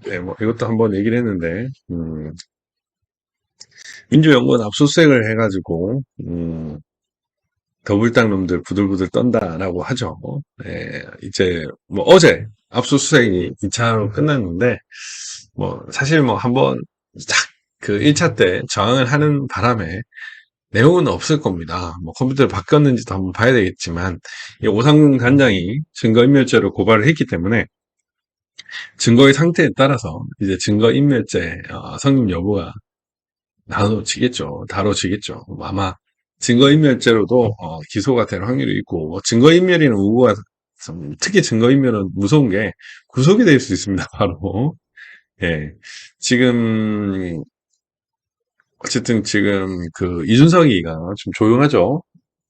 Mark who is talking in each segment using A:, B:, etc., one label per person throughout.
A: 네, 뭐 이것도 한번 얘기를 했는데 민주연구원 압수수색을 해가지고 더블당 놈들 부들부들 떤다라고 하죠. 이제 뭐 어제 압수수색이 2차로 끝났는데 뭐 사실 뭐 한번 딱 그 1차 때 저항을 하는 바람에 내용은 없을 겁니다. 뭐 컴퓨터를 바꿨는지도 한번 봐야 되겠지만 이 오상훈 단장이 증거인멸죄로 고발을 했기 때문에 증거의 상태에 따라서 이제 증거인멸죄 성립 여부가 다뤄지겠죠. 아마 증거인멸죄로도 기소가 될 확률이 있고 뭐 증거인멸이나 우구가 특히 증거인멸은 무서운 게 구속이 될 수 있습니다. 바로 예 지금 어쨌든 지금 그 이준석이가 좀 조용하죠.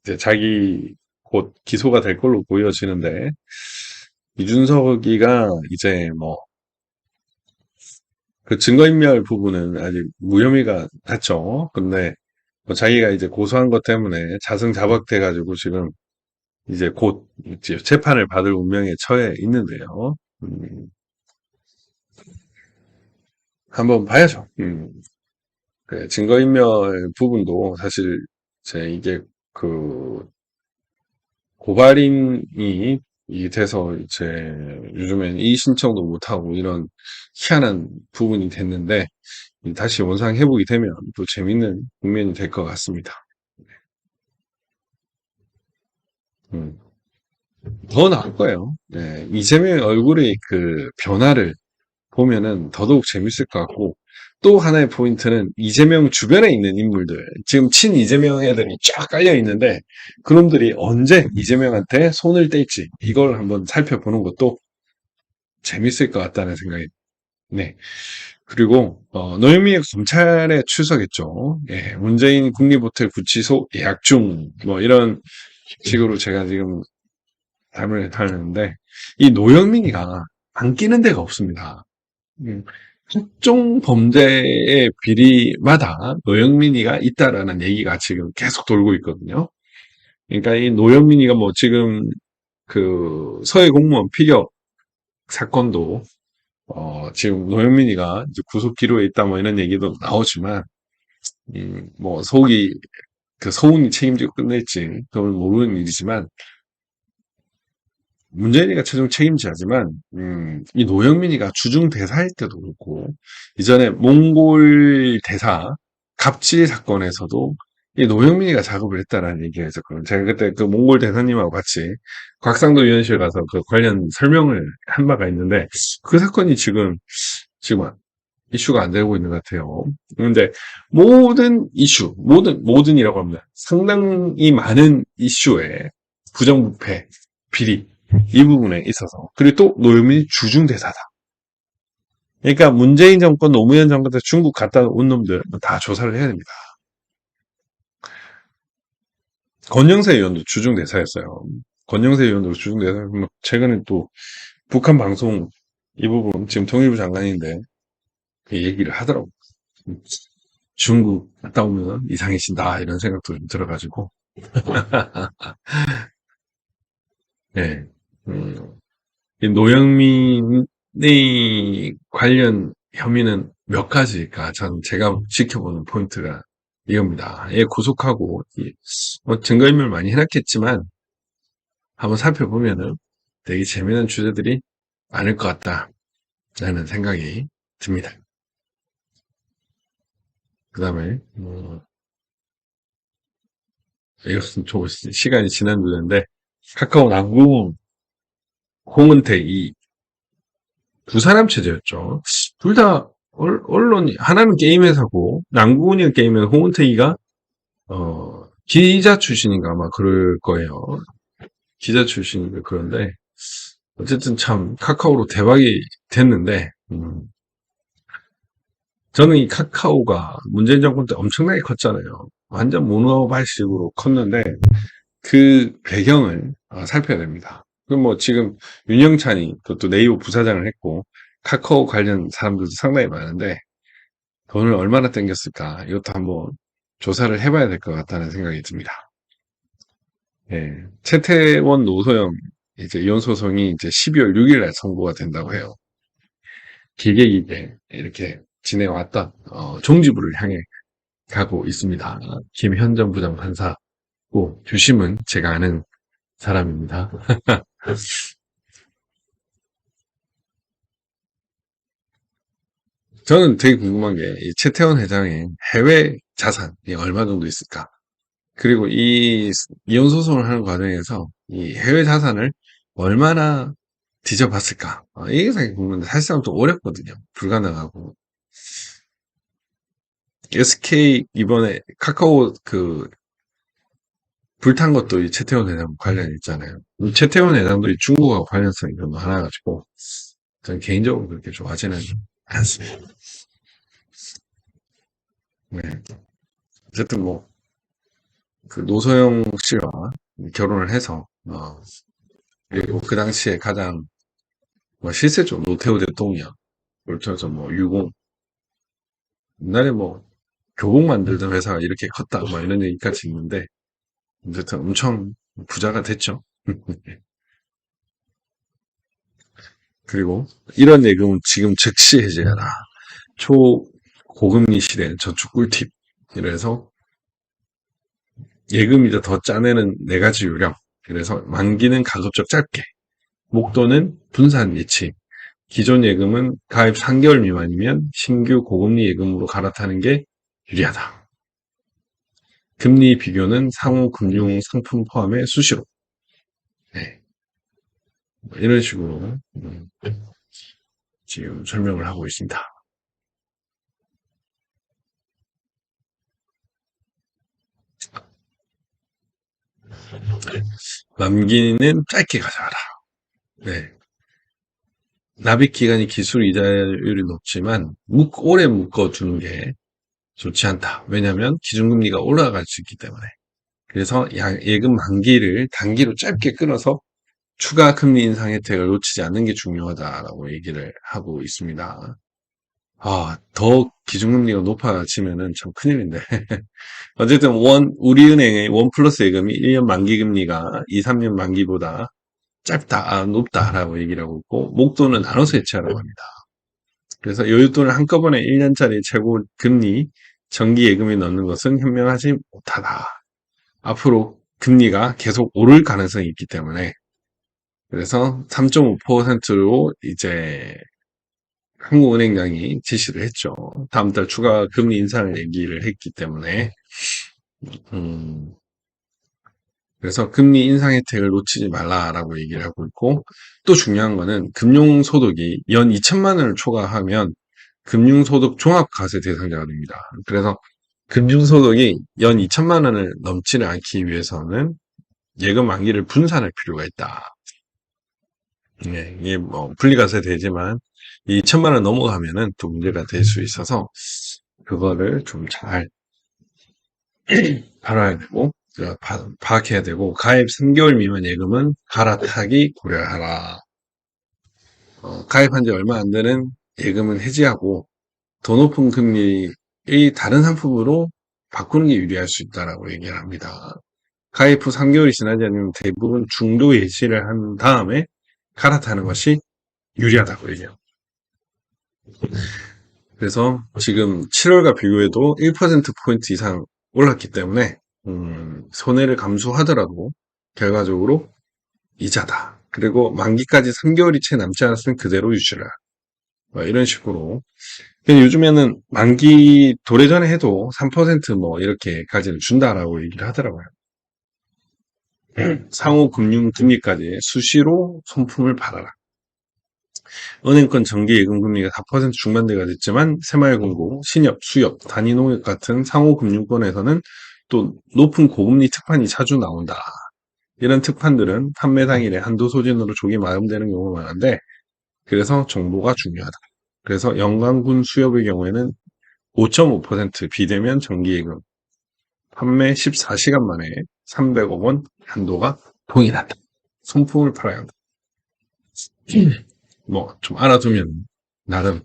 A: 이제 자기 곧 기소가 될 걸로 보여지는데 이준석이가 이제 뭐 그 증거인멸 부분은 아직 무혐의가 났죠. 근데 뭐 자기가 이제 고소한 것 때문에 자승자박돼가지고 지금 이제 곧 이제 재판을 받을 운명에 처해 있는데요. 한번 봐야죠. 그 증거인멸 부분도 사실 이게 그 고발인이 이 돼서 이제 요즘엔 이의 신청도 못하고 이런 희한한 부분이 됐는데 다시 원상 회복이 되면 또 재밌는 국면이 될 것 같습니다. 음, 더 나을 거예요. 네, 이재명의 얼굴의 그 변화를 보면은 더더욱 재밌을 것 같고 또 하나의 포인트는 이재명 주변에 있는 인물들 지금 친 이재명 애들이 쫙 깔려 있는데 그놈들이 언제 이재명한테 손을 뗄지 이걸 한번 살펴보는 것도 재밌을 것 같다는 생각이 네. 그리고 노영민이 검찰에 출석했죠. 예, 문재인 국립호텔 구치소 예약 중 뭐 이런 식으로 제가 지금 답을 하는데 이 노영민이가 안 끼는 데가 없습니다. 음, 특정 범죄의 비리마다 노영민이가 있다라는 얘기가 지금 계속 돌고 있거든요. 그러니까 이 노영민이가 뭐 지금 그 서해 공무원 피격 사건도 지금 노영민이가 이제 구속 기로에 있다 뭐 이런 얘기도 나오지만 뭐 속이 그 서운이 책임지고 끝낼지 그건 모르는 일이지만 문재인이가 최종 책임져야지만 이 노영민이가 주중 대사일 때도 그렇고 이전에 몽골 대사 갑질 사건에서도 이 노영민이가 작업을 했다라는 얘기가 있었거든요. 제가 그때 그 몽골 대사님하고 같이 곽상도 위원실 가서 그 관련 설명을 한 바가 있는데 그 사건이 지금 이슈가 안 되고 있는 것 같아요. 근데 모든 이슈, 모든이라고 합니다. 상당히 많은 이슈에 부정부패, 비리, 이 부분에 있어서. 그리고 또 노영민이 주중대사다. 그러니까 문재인 정권, 노무현 정권 때 중국 갔다 온 놈들 다 조사를 해야 됩니다. 권영세 의원도 주중대사였어요. 권영세 의원도 주중대사. 최근에 또 북한 방송 이 부분 지금 통일부 장관인데 그 얘기를 하더라고. 중국 갔다 오면 이상해진다 이런 생각도 좀 들어가지고 네. 이 노영민의 관련 혐의는 몇 가지일까? 제가 지켜보는 포인트가 이겁니다. 얘 구속하고 뭐 증거인멸 많이 해놨겠지만 한번 살펴보면은 되게 재미난 주제들이 많을 것 같다라는 생각이 듭니다. 그 다음에 이것은 좀 시간이 지난 주제인데 카카오 남궁 홍은태 이 두 사람 체제였죠. 둘 다 언론이 하나는 게임 회사고 남궁훈이가 게임 회사 홍은태이가 기자 출신인가 아마 그럴 거예요. 기자 출신인가 그런데 어쨌든 참 카카오로 대박이 됐는데 저는 이 카카오가 문재인 정권 때 엄청나게 컸잖아요. 완전 문어발식으로 컸는데 그 배경을 살펴야 됩니다. 그럼 뭐 지금 윤영찬이 또 네이버 부사장을 했고 카카오 관련 사람들도 상당히 많은데 돈을 얼마나 땡겼을까 이것도 한번 조사를 해봐야 될 것 같다는 생각이 듭니다. 예, 최태원 노소영 이제 이혼 소송이 이제 12월 6일 날 선고가 된다고 해요. 길게 길게 이렇게 지내왔던 종지부를 향해 가고 있습니다. 김현정 부장판사고 주심은 제가 아는 사람입니다. 저는 되게 궁금한 게 이 최태원 회장의 해외 자산이 얼마 정도 있을까? 그리고 이 이혼 소송을 하는 과정에서 이 해외 자산을 얼마나 뒤져봤을까? 이게 상당히 궁금한데 사실상 또 어렵거든요. 불가능하고. SK 이번에 카카오 그 불탄 것도 이 최태원 회장 관련 있잖아요. 이 최태원 회장도 이 중국하고 관련성이 좀 많아가지고 저는 개인적으로 그렇게 좋아하지는 않습니다. 네. 어쨌든 뭐 그 노소영 씨와 결혼을 해서 그리고 그 당시에 가장 뭐 실세죠. 노태우 대통령 그렇죠. 뭐 유공 옛날에 뭐 교복 만들던 회사가 이렇게 컸다 뭐 이런 얘기까지 있는데 어쨌든 엄청 부자가 됐죠. 그리고 이런 예금은 지금 즉시 해제하라. 초고금리 시대 저축 꿀팁. 이래서 예금이자 더 짜내는 네 가지 요령. 그래서 만기는 가급적 짧게. 목돈은 분산 예치. 기존 예금은 가입 3개월 미만이면 신규 고금리 예금으로 갈아타는 게 유리하다. 금리 비교는 상호 금융 상품 포함해 수시로. 네. 뭐 이런 식으로 지금 설명을 하고 있습니다. 만기는 짧게 가져가라. 네. 납입 기간이 기술 이자율이 높지만 오래 묶어두는 게 좋지 않다. 왜냐하면 기준금리가 올라갈 수 있기 때문에. 그래서 예금 만기를 단기로 짧게 끊어서 추가 금리 인상 혜택을 놓치지 않는 게 중요하다라고 얘기를 하고 있습니다. 더 기준금리가 높아지면은 참 큰일인데. 어쨌든 우리은행의 원 플러스 예금이 1년 만기 금리가 2, 3년 만기보다 짧다, 높다라고 얘기를 하고 있고, 목돈은 나눠서 해치하라고 합니다. 그래서 여윳돈을 한꺼번에 1년짜리 최고 금리 정기 예금에 넣는 것은 현명하지 못하다. 앞으로 금리가 계속 오를 가능성이 있기 때문에 그래서 3.5%로 이제 한국은행장이 지시를 했죠. 다음 달 추가 금리 인상을 얘기를 했기 때문에 음, 그래서 금리 인상 혜택을 놓치지 말라라고 얘기를 하고 있고 또 중요한 거는 금융소득이 연 2천만 원을 초과하면 금융소득 종합과세 대상자가 됩니다. 그래서 금융소득이 연 2천만 원을 넘지는 않기 위해서는 예금 만기를 분산할 필요가 있다. 네, 이게 뭐 분리과세 되지만 2천만 원 넘어가면은 또 문제가 될 수 있어서 그거를 좀 잘 알아야 되고 파악해야 되고 가입 3개월 미만 예금은 갈아타기 고려하라. 가입한 지 얼마 안 되는 예금은 해지하고 더 높은 금리의 다른 상품으로 바꾸는 게 유리할 수 있다라고 얘기를 합니다. 가입 후 3개월이 지나지 않으면 대부분 중도 예시를 한 다음에 갈아타는 것이 유리하다고 얘기해요. 그래서 지금 7월과 비교해도 1%포인트 이상 올랐기 때문에 손해를 감수하더라도 결과적으로 이자다. 그리고 만기까지 3개월이 채 남지 않았으면 그대로 유지를 이런 식으로 요즘에는 만기 도래전에 해도 3%뭐 이렇게까지는 준다라고 얘기를 하더라고요. 상호 금융 금리까지 수시로 손품을 받아라. 은행권 정기 예금 금리가 4% 중반대가 됐지만 새마을금고, 신협, 수협, 단위농협 같은 상호 금융권에서는 또 높은 고금리 특판이 자주 나온다. 이런 특판들은 판매 당일에 한도 소진으로 조기 마감되는 경우가 많은데 그래서 정보가 중요하다. 그래서 영광군 수협의 경우에는 5.5% 비대면 정기예금 판매 14시간 만에 300억 원 한도가 동일하다. 손품을 팔아야 한다. 뭐 좀 알아두면 나름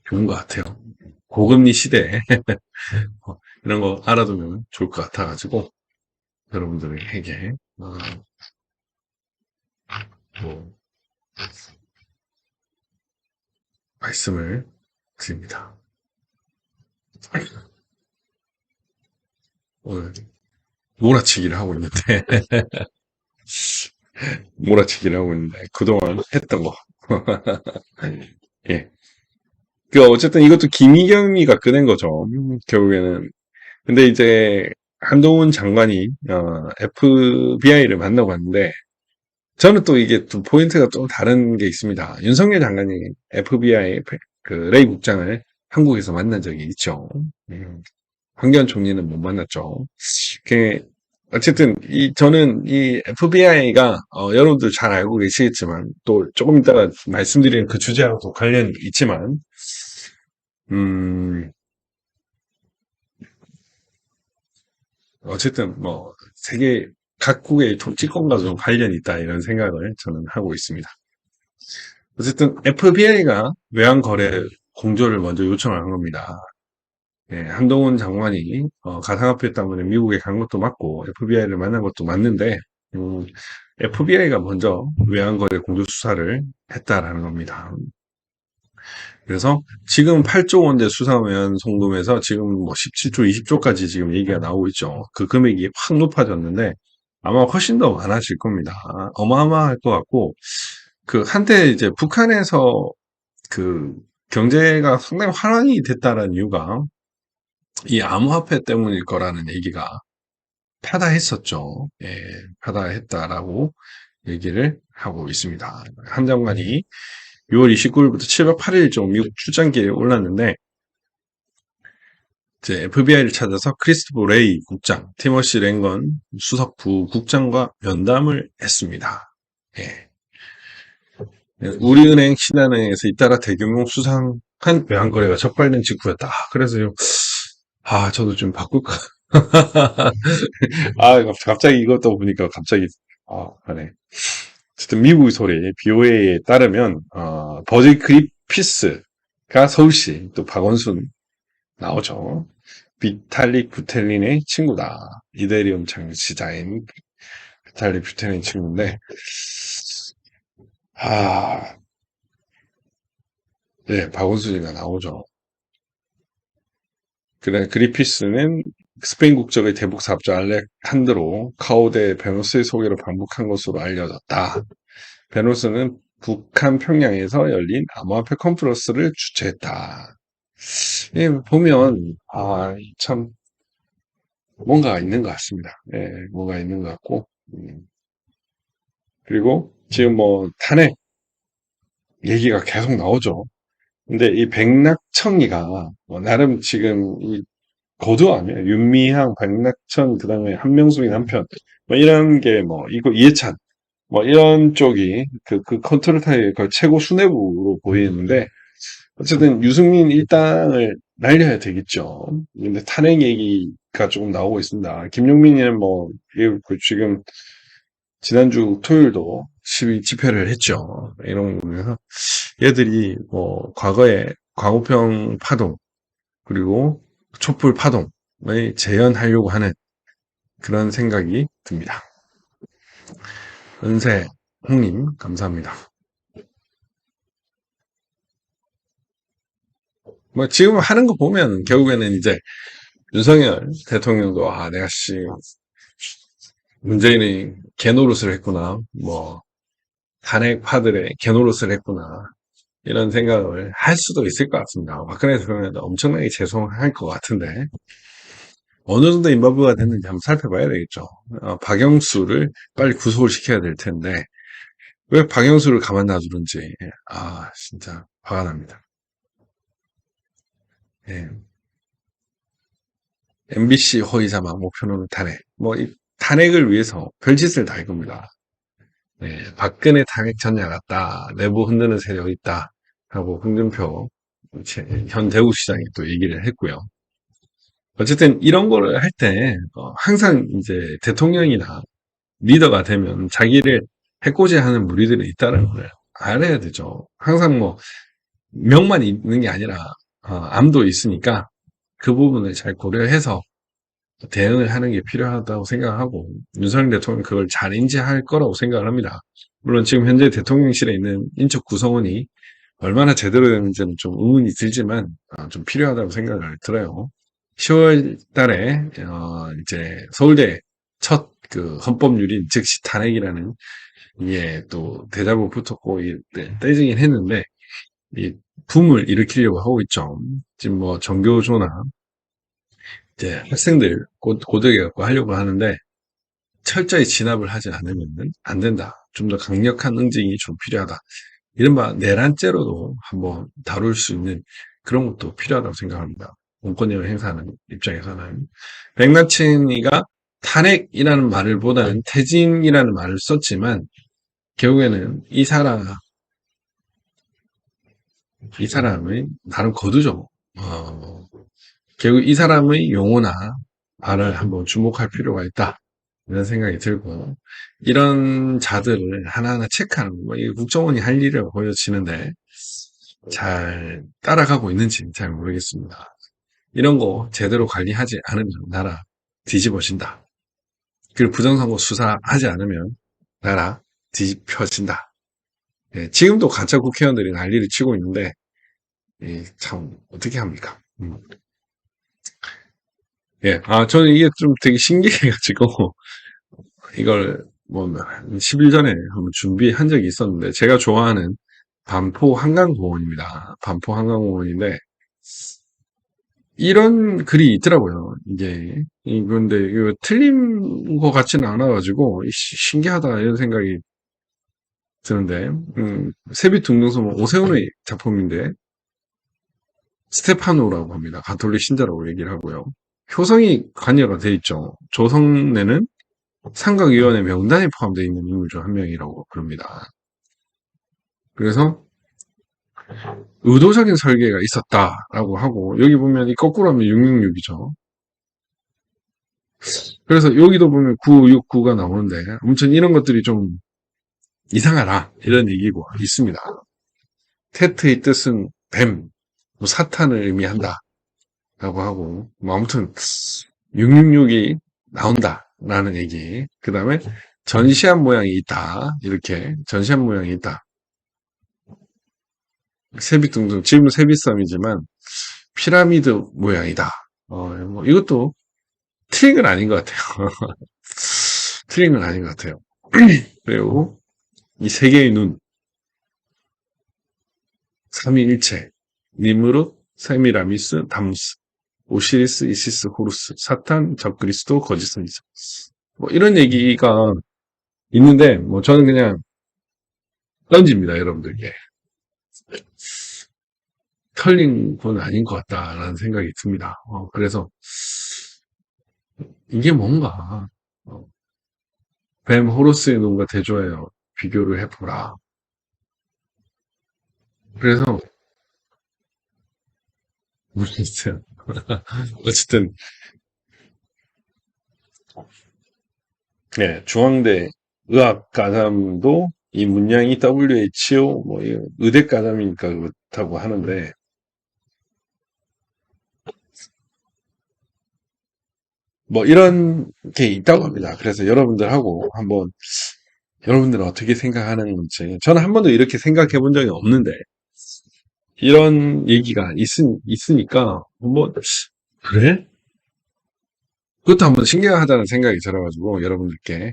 A: 좋은 것 같아요. 고금리 시대에 이런 거 알아두면 좋을 것 같아가지고 여러분들에게 뭐, 말씀을 드립니다. 오늘 몰아치기를 하고 있는데, 몰아치기를 하고 있는데, 그동안 했던 거. 예. 어쨌든 이것도 김희경이가 꺼낸 거죠. 결국에는. 근데 이제, 한동훈 장관이, FBI를 만나고 왔는데, 저는 또 이게 또 포인트가 좀 다른 게 있습니다. 윤석열 장관이 FBI 그 레이 국장을 한국에서 만난 적이 있죠. 황교안 총리는 못 만났죠. 그 어쨌든 저는 이 FBI가 여러분들 잘 알고 계시겠지만 또 조금 이따가 말씀드리는 그 주제하고도 관련이 있지만 음 어쨌든 뭐 세계 각국의 통치권과 좀 관련이 있다 이런 생각을 저는 하고 있습니다. 어쨌든 FBI가 외환거래 공조를 먼저 요청을 한 겁니다. 예, 한동훈 장관이 가상화폐 때문에 미국에 간 것도 맞고 FBI를 만난 것도 맞는데 FBI가 먼저 외환거래 공조 수사를 했다라는 겁니다. 그래서 지금 8조 원대 수사외환 송금에서 지금 뭐 17조, 20조까지 지금 얘기가 나오고 있죠. 그 금액이 확 높아졌는데 아마 훨씬 더 많아질 겁니다. 어마어마할 것 같고 그 한때 이제 북한에서 그 경제가 상당히 환원이 됐다는 이유가 이 암호화폐 때문일 거라는 얘기가 파다했었죠. 예, 파다했다라고 얘기를 하고 있습니다. 한 장관이 6월 29일부터 7박 8일 좀 미국 출장기에 올랐는데 이제 FBI를 찾아서 크리스토퍼 레이 국장, 티머시 랭건 수석 부국장과 면담을 했습니다. 예. 우리은행, 신한은행에서 잇따라 대규모 수상한 외환거래가 적발된 직후였다. 그래서 저도 좀 바꿀까. 갑자기 이것도 보니까 갑자기, 하네. 어쨌든 미국 소리, BOA에 따르면, 버지 그리피스가 서울시, 또 박원순 나오죠. 비탈릭 부텔린의 친구다. 이데리움 창시자인 비탈릭 부텔린 친구인데, 아, 네, 박원순이가 나오죠. 그래, 그리피스는 스페인 국적의 대북 사업자 알레칸드로 카오데 베노스의 소개로 방북한 것으로 알려졌다. 베노스는 북한 평양에서 열린 암호화폐 컨퍼런스를 주최했다. 예, 보면 참 뭔가 있는 것 같습니다. 예, 뭔가 있는 것 같고 그리고 지금 뭐 탄핵 얘기가 계속 나오죠. 근데 이 백낙청이가 나름 지금 이 거두 아니에요. 윤미향, 백낙천, 그 다음에 한명숙이 남편 뭐 이런 게 뭐 이거 이해찬 뭐 이런 쪽이 그 컨트롤 타입의 그 최고 수뇌부로 보이는데 어쨌든 유승민 일당을 날려야 되겠죠. 근데 탄핵 얘기가 조금 나오고 있습니다. 김용민이는 뭐 지금 지난주 토요일도 시위 집회를 했죠. 이런 거면서 얘들이 뭐 과거에 광우병 파동 그리고 촛불 파동을 재현하려고 하는 그런 생각이 듭니다. 은세 홍님 감사합니다. 뭐 지금 하는 거 보면 결국에는 이제 윤석열 대통령도 내가 문재인이 개노릇을 했구나 뭐 탄핵파들의 개노릇을 했구나 이런 생각을 할 수도 있을 것 같습니다. 박근혜 대통령도 엄청나게 죄송할 것 같은데 어느 정도 인바브가 됐는지 한번 살펴봐야 되겠죠. 박영수를 빨리 구속을 시켜야 될 텐데 왜 박영수를 가만 놔두는지 진짜 화가 납니다. 예. MBC 허위사망 목표는 탄핵. 뭐 이 탄핵을 위해서 별짓을 다 이겁니다. 예, 박근혜 탄핵 전야 같다. 내부 흔드는 세력이 있다. 하고 홍준표 현 대구시장이 또 얘기를 했고요. 어쨌든 이런 거를 할 때 항상 이제 대통령이나 리더가 되면 자기를 해코지하는 무리들이 있다는 걸 알아야 되죠. 항상 뭐 명만 있는 게 아니라 암도 있으니까 그 부분을 잘 고려해서 대응을 하는 게 필요하다고 생각하고 윤석열 대통령 그걸 잘 인지할 거라고 생각을 합니다. 물론 지금 현재 대통령실에 있는 인적 구성원이 얼마나 제대로 되는지는 좀 의문이 들지만, 좀 필요하다고 생각을 들어요. 10월 달에, 이제 서울대 첫 그 헌법률인 즉시 탄핵이라는, 예, 또 대자보 붙었고, 떼지긴 했는데, 이 붐을 일으키려고 하고 있죠. 지금 뭐 전교조나 이제 학생들 고등에 갖고 하려고 하는데 철저히 진압을 하지 않으면 안 된다. 좀 더 강력한 응징이 좀 필요하다. 이른바 내란죄로도 한번 다룰 수 있는 그런 것도 필요하다고 생각합니다. 공권력을 행사하는 입장에서는. 백나친이가 탄핵이라는 말을 보다는 퇴진이라는 말을 썼지만 결국에는 이 사람의 나름 거두죠. 결국 이 사람의 용어나 말을 한번 주목할 필요가 있다. 이런 생각이 들고, 이런 자들을 하나하나 체크하는 거, 이게 국정원이 할 일이라고 보여지는데, 잘 따라가고 있는지 잘 모르겠습니다. 이런 거 제대로 관리하지 않으면 나라 뒤집어진다. 그리고 부정선거 수사하지 않으면 나라 뒤집혀진다. 예, 지금도 가짜 국회의원들이 난리를 치고 있는데, 참, 어떻게 합니까? 예, 저는 이게 좀 되게 신기해가지고, 이걸 뭐, 10일 전에 한번 준비한 적이 있었는데, 제가 좋아하는 반포 한강공원입니다. 반포 한강공원인데, 이런 글이 있더라고요. 이게, 그런데 이거 틀린 것 같지는 않아가지고, 신기하다, 이런 생각이 드는데, 세빛둥둥섬은 오세훈의 작품인데, 스테파노라고 합니다. 가톨릭 신자라고 얘기를 하고요. 효성이 관여가 돼 있죠. 조성래는 상각위원회 명단에 포함되어 있는 인물 중 한 명이라고 부릅니다. 그래서 의도적인 설계가 있었다라고 하고, 여기 보면 이 거꾸로 하면 666이죠. 그래서 여기도 보면 969가 나오는데 아무튼 이런 것들이 좀 이상하다 이런 얘기고 있습니다. 테트의 뜻은 뱀, 뭐 사탄을 의미한다 라고 하고, 뭐 아무튼 666이 나온다라는 얘기. 그 다음에 전시한 모양이 있다. 이렇게 전시한 모양이 있다. 세빛둥둥, 지금은 세빛섬이지만 피라미드 모양이다. 뭐 이것도 틀린 건 아닌 것 같아요. 틀린 건 아닌 것 같아요. 그리고 이 세 개의 눈, 삼위일체, 니무르, 세미라미스, 담스, 오시리스, 이시스, 호루스, 사탄, 적그리스도, 거짓 선지자. 뭐 이런 얘기가 있는데 뭐 저는 그냥 던집니다, 여러분들께. 틀린 건 아닌 것 같다라는 생각이 듭니다. 그래서 이게 뭔가 뱀 호루스의 눈과 대조하여 비교를 해보라. 그래서 모르겠어요. 어쨌든 네, 중앙대 의학과잠도 이 문양이 WHO 뭐 의대과잠이니까 그렇다고 하는데 뭐 이런 게 있다고 합니다. 그래서 여러분들하고 한번 여러분들은 어떻게 생각하는 건지 저는 한 번도 이렇게 생각해 본 적이 없는데 이런 얘기가 있으니까 한번 그래? 그것도 한번 신기하다는 생각이 들어가지고 여러분들께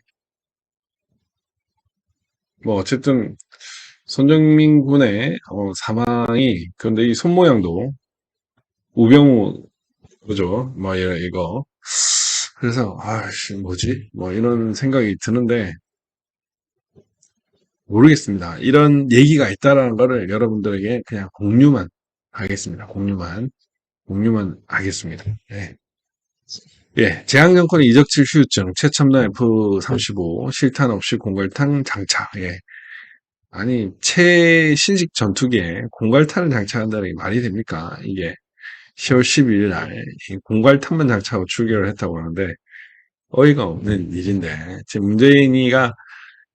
A: 뭐 어쨌든 손정민 군의 사망이 그런데 이 손 모양도 우병우 그죠? 뭐 이거 그래서 아씨 뭐지? 뭐 이런 생각이 드는데 모르겠습니다. 이런 얘기가 있다라는 거를 여러분들에게 그냥 공유만 하겠습니다. 공유만 하겠습니다. 네. 예, 제한정권의 이적질 후유증, 최첨단 F-35, 실탄 없이 공갈탄 장착. 예. 아니, 최신식 전투기에 공갈탄을 장착한다는 게 말이 됩니까? 이게 10월 12일 날 공갈탄만 장착하고 출격을 했다고 하는데 어이가 없는 일인데 지금 문재인이가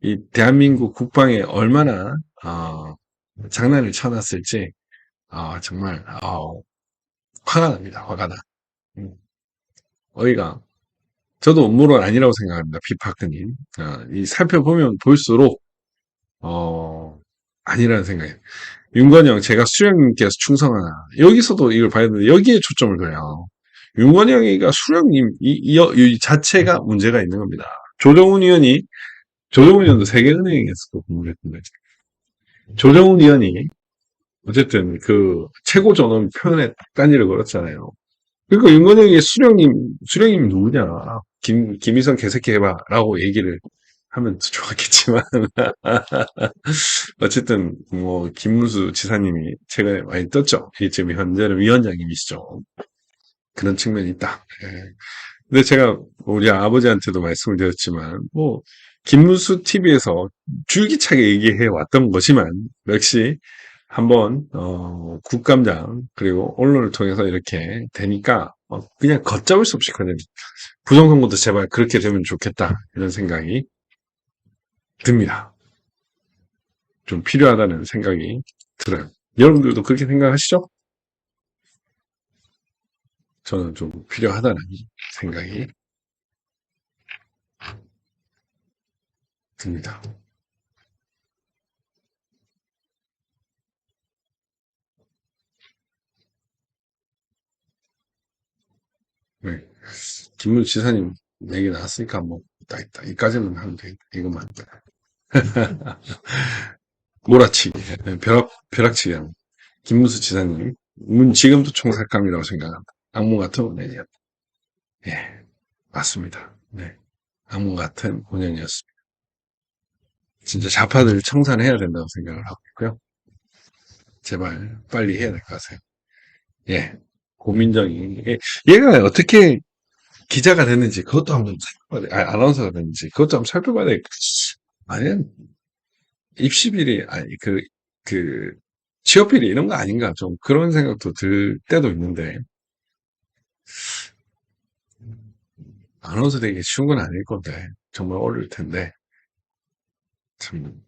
A: 이 대한민국 국방에 얼마나 장난을 쳐놨을지 정말 화가 납니다. 화가 나. 음, 어이가 저도 음모론 아니라고 생각합니다. 비파크님. 이 살펴보면 볼수록 아니라는 생각이에요. 윤건영, 제가 수령님께서 충성하나. 여기서도 이걸 봐야 되는데, 여기에 초점을 둬요. 윤건영이가 수령님, 이 자체가 문제가 있는 겁니다. 조정훈 의원이, 조정훈 의원도 세계은행에서 근무를 했는데, 조정훈 의원이, 어쨌든 그, 최고 전원 표현에 딴지를 걸었잖아요. 그러니까 윤건영이 수령님 누구냐. 김희성 개새끼 해봐. 라고 얘기를 하면 좋았겠지만, 어쨌든, 뭐, 김문수 지사님이 최근에 많이 떴죠. 이게 지금 현재는 위원장님이시죠. 그런 측면이 있다. 예. 근데 제가 우리 아버지한테도 말씀을 드렸지만, 뭐, 김문수 TV에서 줄기차게 얘기해 왔던 것이만, 역시 한번, 국감장, 그리고 언론을 통해서 이렇게 되니까, 그냥 걷잡을 수 없이 그냥 부정선거도 제발 그렇게 되면 좋겠다. 이런 생각이 듭니다. 좀 필요하다는 생각이 들어요. 여러분들도 그렇게 생각하시죠? 저는 좀 필요하다는 생각이 듭니다. 네. 김문 지사님 얘기 나왔으니까 뭐, 있다. 이까지는 하면 되겠다. 이것만. 몰아치기. 네, 벼락치기 하는. 김문수 지사님. 지금도 총살감이라고 생각합니다. 악몽 같은 5년이었다. 예, 맞습니다. 네. 악몽 같은 5년이었습니다. 진짜 좌파들 청산해야 된다고 생각을 하고 있고요. 제발 빨리 해야 될 것 같아요. 예. 고민정이. 얘가 어떻게 기자가 됐는지 그것도 한번 살펴봐야 돼. 아나운서가 됐는지 그것도 한번 살펴봐야 돼. 아니면 입시비리, 그, 취업비리 이런 거 아닌가 좀 그런 생각도 들 때도 있는데 아나운서 되기 쉬운 건 아닐 건데 정말 어려울 텐데 참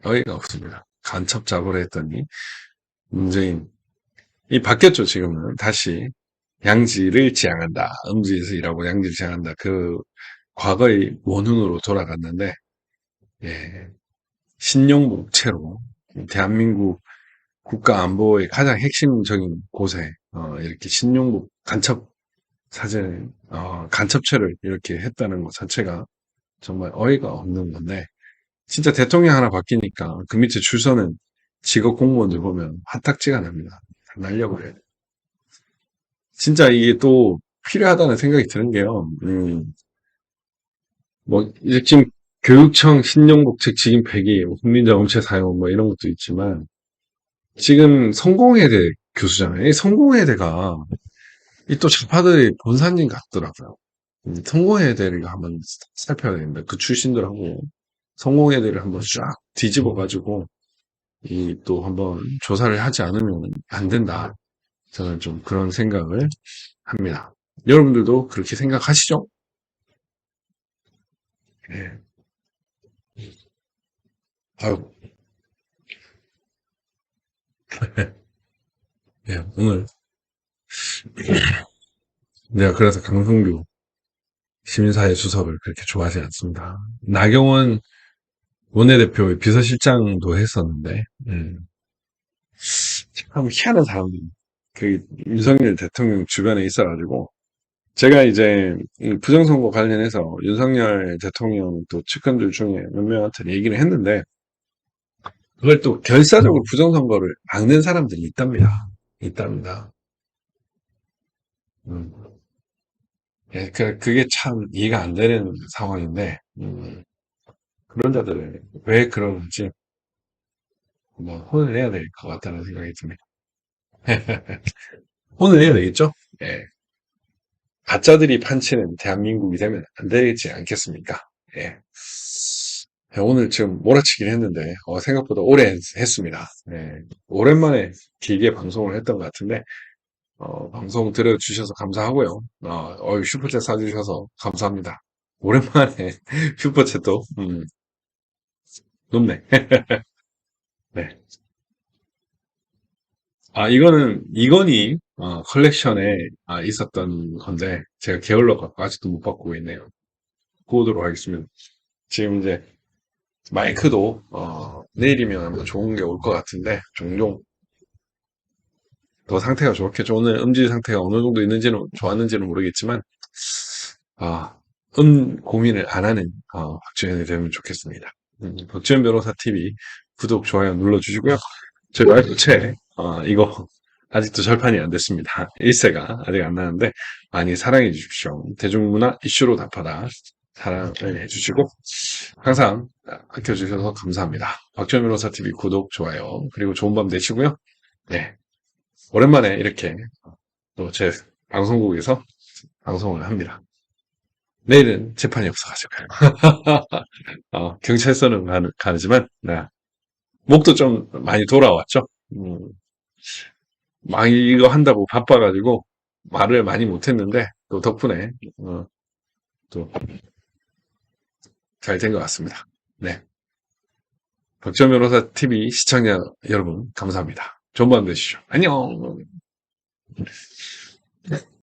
A: 어이가 없습니다. 간첩잡으로 했더니 문재인 이 바뀌었죠 지금은 다시 양지를 지향한다. 음지에서 일하고 양지를 지향한다. 그 과거의 원hun으로 돌아갔는데 예, 신용목체로 대한민국 국가 안보의 가장 핵심적인 곳에 이렇게 신용국 간첩 사진 간첩체를 이렇게 했다는 것 자체가 정말 어이가 없는 건데 진짜 대통령 하나 바뀌니까 그 밑에 줄 서는 직업 공무원들 보면 화딱지가 납니다. 다 날려버려요. 진짜 이게 또 필요하다는 생각이 드는 게요. 뭐 이제 지금 교육청 신용복책 직인 폐기, 국민자 음체 사용 뭐 이런 것도 있지만 지금 성공회대 교수잖아요. 이 성공회대가 이 또 좌파들의 본산인 같더라고요. 성공회대를 한번 살펴야 됩니다. 그 출신들하고 성공회대를 한번 쫙 뒤집어가지고 이 또 한번 조사를 하지 않으면 안 된다. 저는 좀 그런 생각을 합니다. 여러분들도 그렇게 생각하시죠? 예. 아유, 예, 오늘 내가 그래서 강성규 시민사회 수석을 그렇게 좋아하지 않습니다. 나경원 원내대표의 비서실장도 했었는데, 참 희한한 사람들이 그 윤석열 대통령 주변에 있어가지고 제가 이제 이 부정선거 관련해서 윤석열 대통령 또 측근들 중에 몇 명한테 얘기를 했는데 그걸 또 결사적으로 부정선거를 막는 사람들이 있답니다. 있답니다. 음. 예, 그게 참 이해가 안 되는 상황인데 그런 자들은 왜 그러는지 뭐 혼을 내야 될 것 같다는 생각이 듭니다. 혼을 내야 되겠죠? 예. 가짜들이 판치는 대한민국이 되면 안 되지 않겠습니까? 예. 예, 오늘 지금 몰아치긴 했는데 생각보다 오래 했습니다. 예. 오랜만에 길게 방송을 했던 것 같은데 방송 들어주셔서 감사하고요. 슈퍼챗 사주셔서 감사합니다. 오랜만에 슈퍼챗도 높네. 네. 이거는 이건희 컬렉션에 있었던 건데 제가 게을러 갖고 아직도 못 바꾸고 있네요. 보도록 하겠습니다. 지금 이제 마이크도 내일이면 아마 좋은 게 올 것 같은데, 종종 더 상태가 좋겠죠. 오늘 음질 상태가 어느 정도 있는지는, 좋았는지는 모르겠지만, 아, 고민을 안 하는, 박주현이 되면 좋겠습니다. 박주현 변호사 TV 구독, 좋아요 눌러주시고요. 저희 말부채, 이거 아직도 절판이 안 됐습니다. 1세가 아직 안 나는데 많이 사랑해 주십시오. 대중문화 이슈로 답하다 사랑을 해주시고 항상 아껴주셔서 감사합니다. 박주현 변호사 TV 구독, 좋아요 그리고 좋은 밤 되시고요. 네, 오랜만에 이렇게 또 제 방송국에서 방송을 합니다. 내일은 재판이 없어가지고요. 경찰서는 가지만 네, 목도 좀 많이 돌아왔죠. 막 이거 한다고 바빠가지고 말을 많이 못했는데 또 덕분에 또 잘 된 것 같습니다. 네, 박지원 변호사 TV 시청자 여러분 감사합니다. 좋은 밤 되시죠. 안녕.